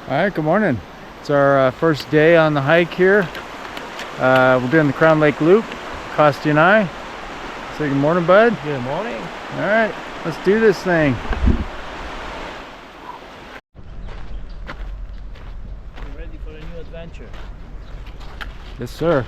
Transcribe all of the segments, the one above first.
All right, good morning. It's our first day on the hike here. We're doing the Crown Lake Loop, Costi and I. Say good morning, bud. Good morning. All right, let's do this thing. You ready for a new adventure? Yes, sir.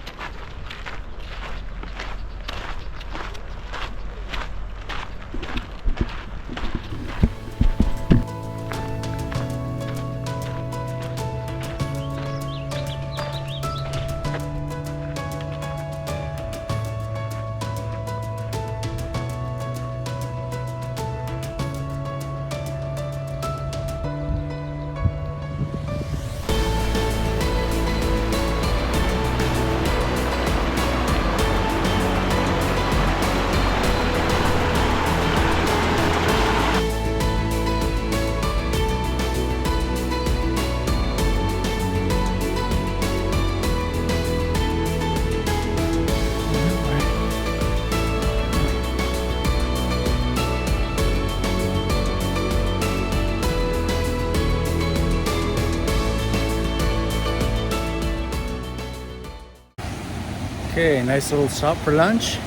Okay, nice little stop for lunch.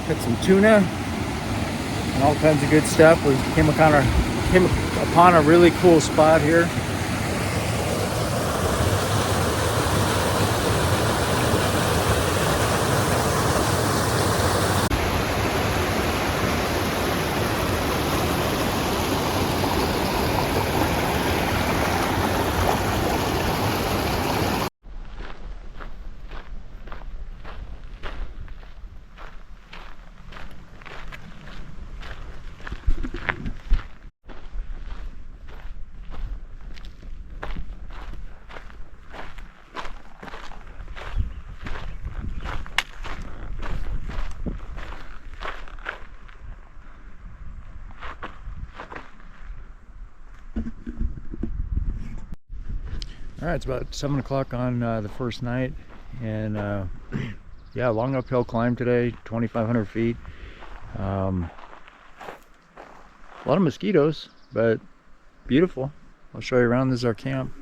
Got some tuna and all kinds of good stuff. We came upon a really cool spot here. All right, it's about 7 o'clock on the first night, and yeah, long uphill climb today, 2,500 feet. A lot of mosquitoes, but beautiful. I'll show you around. This is our camp.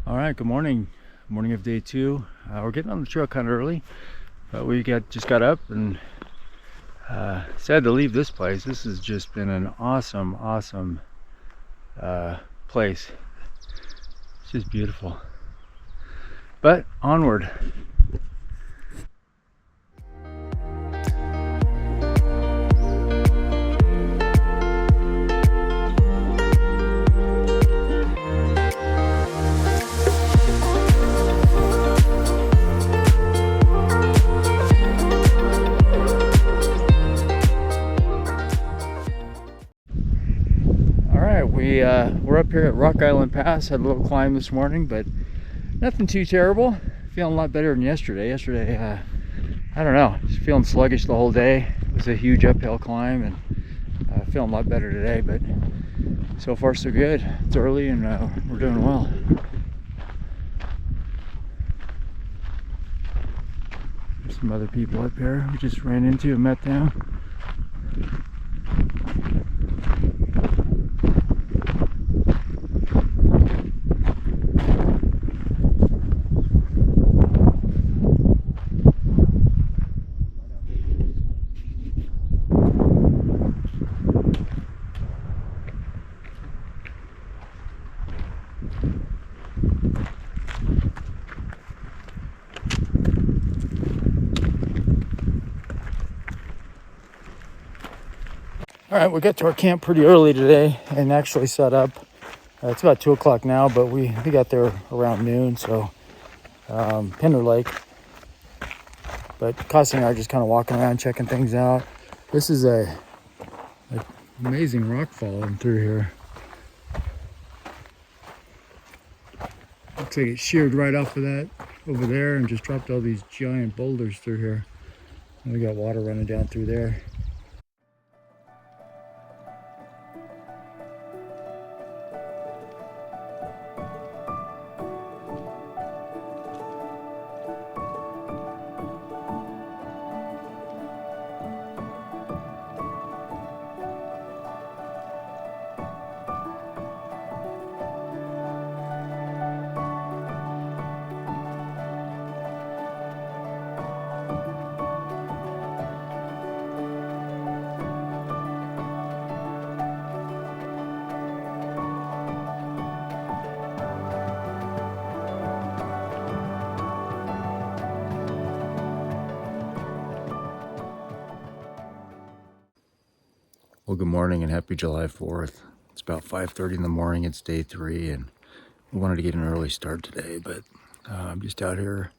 All right, good morning. Morning of day 2. We're getting on the trail kind of early, but we just got up and sad to leave this place. This has just been an awesome place. It's just beautiful. But onward. We're up here at Rock Island Pass. Had a little climb this morning, but nothing too terrible. Feeling a lot better than yesterday. Yesterday, I don't know, just feeling sluggish the whole day. It was a huge uphill climb, and feeling a lot better today, but so far so good. It's early and we're doing well. There's some other people up here we just ran into and met them. All right, we got to our camp pretty early today and actually set up. It's about 2 o'clock now, but we got there around noon, so Pender Lake. But Cossie and I are just kind of walking around, checking things out. This is a amazing rock falling through here. Looks like it sheared right off of that over there and just dropped all these giant boulders through here. And we got water running down through there. Well, good morning and happy July 4th. It's about 5:30 in the morning. It's day 3, and we wanted to get an early start today, but I'm just out here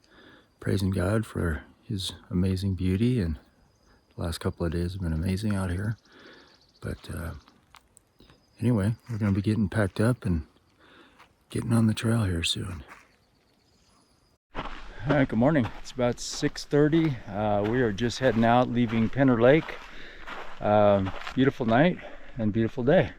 praising God for His amazing beauty, and the last couple of days have been amazing out here. But anyway, we're going to be getting packed up and getting on the trail here soon. All right, good morning. It's about 6:30. We are just heading out, leaving Pender Lake. Beautiful night and beautiful day.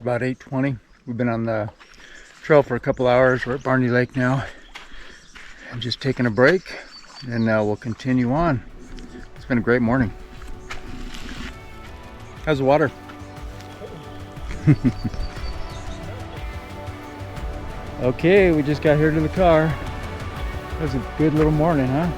About 8:20. We've been on the trail for a couple hours. We're at Barney Lake now. I'm just taking a break, and we'll continue on. It's been a great morning. How's the water? Okay, we just got here to the car. That was a good little morning, huh?